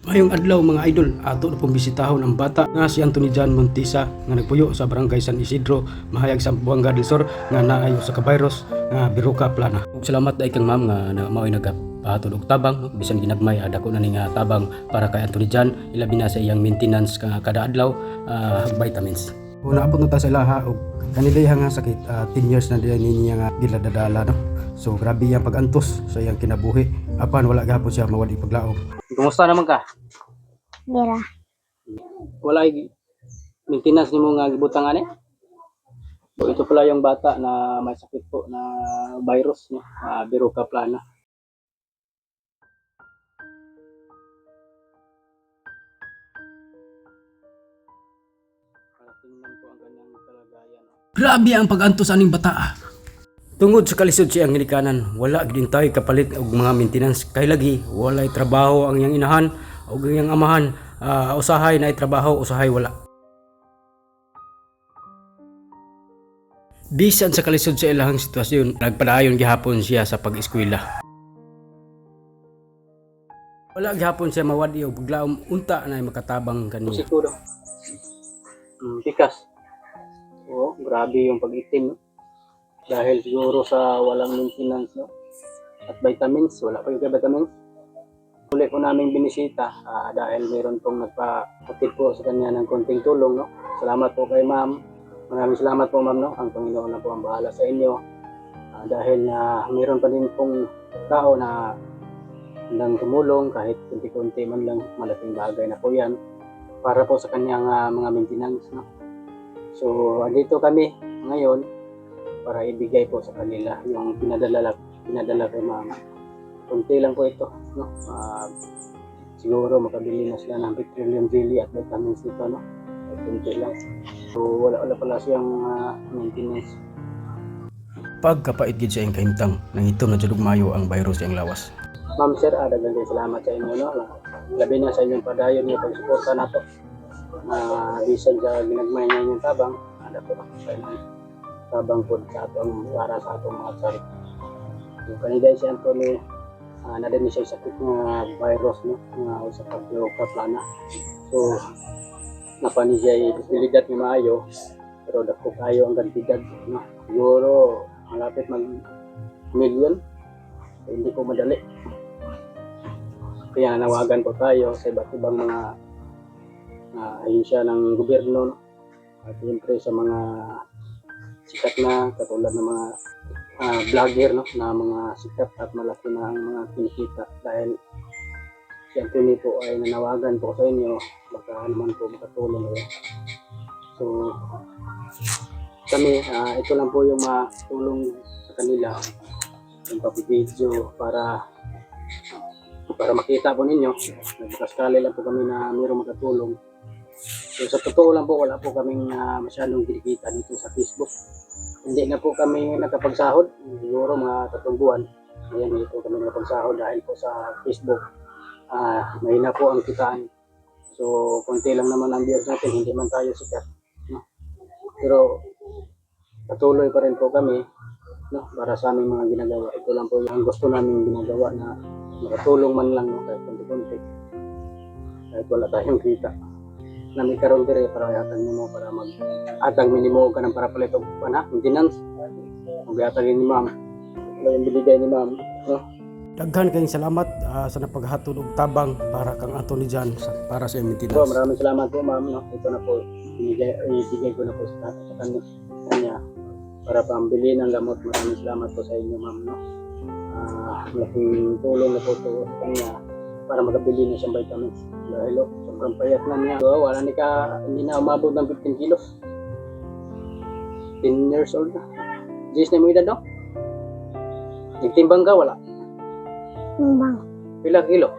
Mayong adlaw mga idol, ato na pong bisitahon ang bata nga si Anthony John Montisa nga nagpuyo sa barangay San Isidro, mahayag sa Buanga del Sur nga naayo sa kabayros nga Biruka Plana. Ug salamat ay kang ma'am nga mao'y nagapahatod og tabang, bisan ginagmay dako na ning tabang para kay Anthony John, ilabi na sa iyang maintenance kada adlaw, vitamins. Kung naabot na ta sa ilaha og kanila nga sakit, 10 years na din niya nga giladadala no. So grabe yang pagantos sa iyang kinabuhi, apan wala gahapon siya mawali paglaom. Kumusta naman ka? Dira. Wala maintenance nimo nga gibutang ani? So ito pala yung bata na may sakit po na virus no, Biruka Plana. Para tingnan po ang kanyang kalagayan. Grabe ang pagantos aning bata. Tungod sa kalisod siyang ginikanan, wala gid tayo kapalit og mga maintenance kay lagi walay trabaho ang iyang inahan ug iyang amahan, usahay na trabaho, usahay wala. Bisan sa kalisod sa ilahang sitwasyon, nagpadayon gihapon siya sa pag-eskwela. Wala gihapon siya mawadi og paglaom, unta na makatabang kaniya. Siguro. Pikas. Oh, grabe yung pag-itim no. Dahil siguro sa walang maintenance no? At vitamins, wala pa yung vitamins. Uli po namin binisita dahil meron pong nagpa-utid po sa kanya ng konting tulong. No? Salamat po kay ma'am. Maraming salamat po ma'am. No? Ang Panginoon na po ang bahala sa inyo. Dahil meron pa din pong tao na handang tumulong kahit kunti-kunti man lang, malaking bagay na po yan para po sa kanyang mga maintenance. No? So andito kami ngayon para ibigay po sa kanila yung pinadala kay mama. Kunti lang po ito, no? Siguro makabili na sila ng petroleum jelly at vitamins dito, no? Kunti lang. So wala pala siyang maintenance. Pagkapait gid siya ang kahimtang, nang ito na jud mayo ang virus ang lawas. Ma'am sir, daghang salamat sa inyo, no? Labi na sa inyong padayon niyo pagsuporta nato. Bisan sa ginagmay niya yung tabang, ada po sa inyo. Tabang po sa atong para sa atong mga tsari. So kanina si Anthony nadani siya sakit nga virus no nga sa Biruka Plana. So napani siya posibilidad nga maayo pero dako kayo ang kantidad no. Siguro malapit mag million. So, hindi po madali. Kaya nawagan po tayo sa iba't ibang mga ahensya ng gobyerno no? At siyempre sa mga sikat na katulad ng mga vlogger no na mga sikat at malaki na ang mga kinikita dahil si Anthony po ay nanawagan po sa inyo baka naman po makatulong kayo. So kami ito lang po yung matulong sa kanila yung pag-video para makita po ninyo. Nagkasakali lang po kami na mayroong makatulong. So sa totoo lang po wala po kaming masyadong kinikita dito sa Facebook. Hindi na po kami nakapagsahod, siguro mga 3 buwan. Ayan, hindi po kami nakapagsahod dahil po sa Facebook. Mahina po ang kitaan. So konti lang naman ang viewers natin, hindi man tayo sikat. No? Pero patuloy pa rin po kami no? Para sa aming mga ginagawa. Ito lang po yung gusto namin ginagawa na makatulong man lang no? Kahit konti-konti. Kahit wala tayong kita. Nami karon dire para yatag nimo para atang minimo ka ng para palit og maintenance. Ug yatag ni ma'am. Ano yung biligay ni ma'am, no? Daghan kayong salamat sa napaghatod og tabang para kang Anthony John para sa maintenance. So, maraming salamat po ma'am, no. Ito na po ibigay ko na po sa kanya para pambili ng gamot. Maraming salamat po sa inyo ma'am, no. Malaking tulong na po to sa kanya para makabili na siyang vitamins. Dahil sobrang payat na niya. So, hindi na umabot ng 15 kilos. 10 years old na. Jis na mo edad, no? Nagtimbang ka, wala? Timbang. Pila kilo?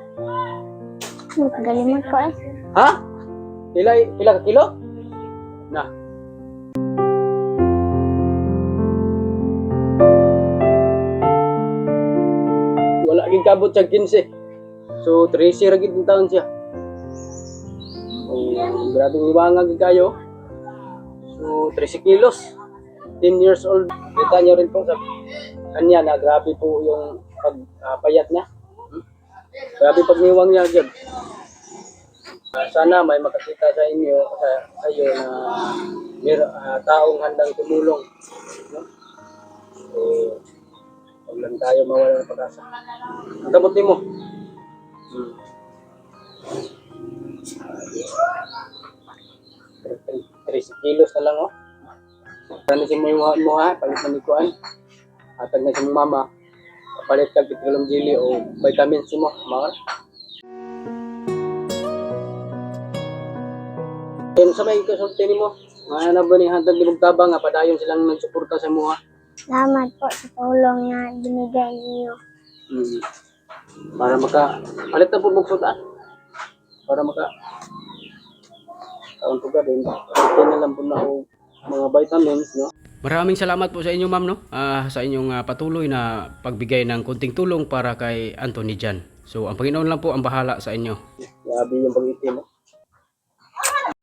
Magalimot ko eh. Ha? Pila ka kilo? Na. Wala gid kabot sa 15. So, 13 ra gid ang taon siya. Grabing liwanag kayo. So 13 kilos, 10 years old. Kita nyo rin po sa kanya na grabe po yung pagpayat niya. Grabe pagniwang niya dyan. sana may makakita sa inyo, sa kayo na taong handang tumulong. No? So, huwag lang tayo mawala ng pag-asa. Ang gamot mo. 3 kilos na lang, oh. Panisin mo yung mo, ha? Palit na ni Kuan. Atag na sa mong mama. Palit ka pitulong jelly o vitamins mo. Mga. Yung sa may kasulti ni mo, mga na ba ni hantag ni Mugtabang, nga padayon silang nagsuporta sa mo, ha? Salamat po sa tulong na binigay niyo. Para palit na po buksutan. Para taon po ka din. Ito na lang po na o mga vitamins, no? Maraming salamat po sa inyo, ma'am, no? Sa inyong patuloy na pagbigay ng kunting tulong para kay Anthony Jan. So, ang Panginoon lang po ang bahala sa inyo. Grabe yung pag-itim, no?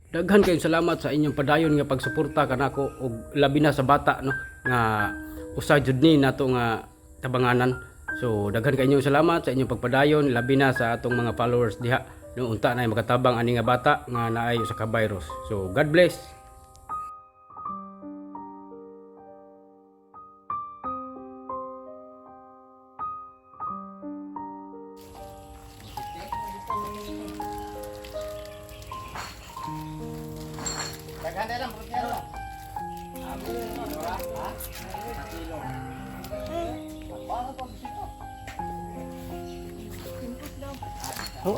Daghan kayong salamat sa inyong padayon nga pagsuporta kanako og labi na sa bata, no, nga usa jud ni nato nga tabanganan. So daghan kayong salamat sa inyong pagpadayon labi na sa atong mga followers diha no, unta na makatabang ani nga bata nga naay sa ka-virus. So God bless. Oh,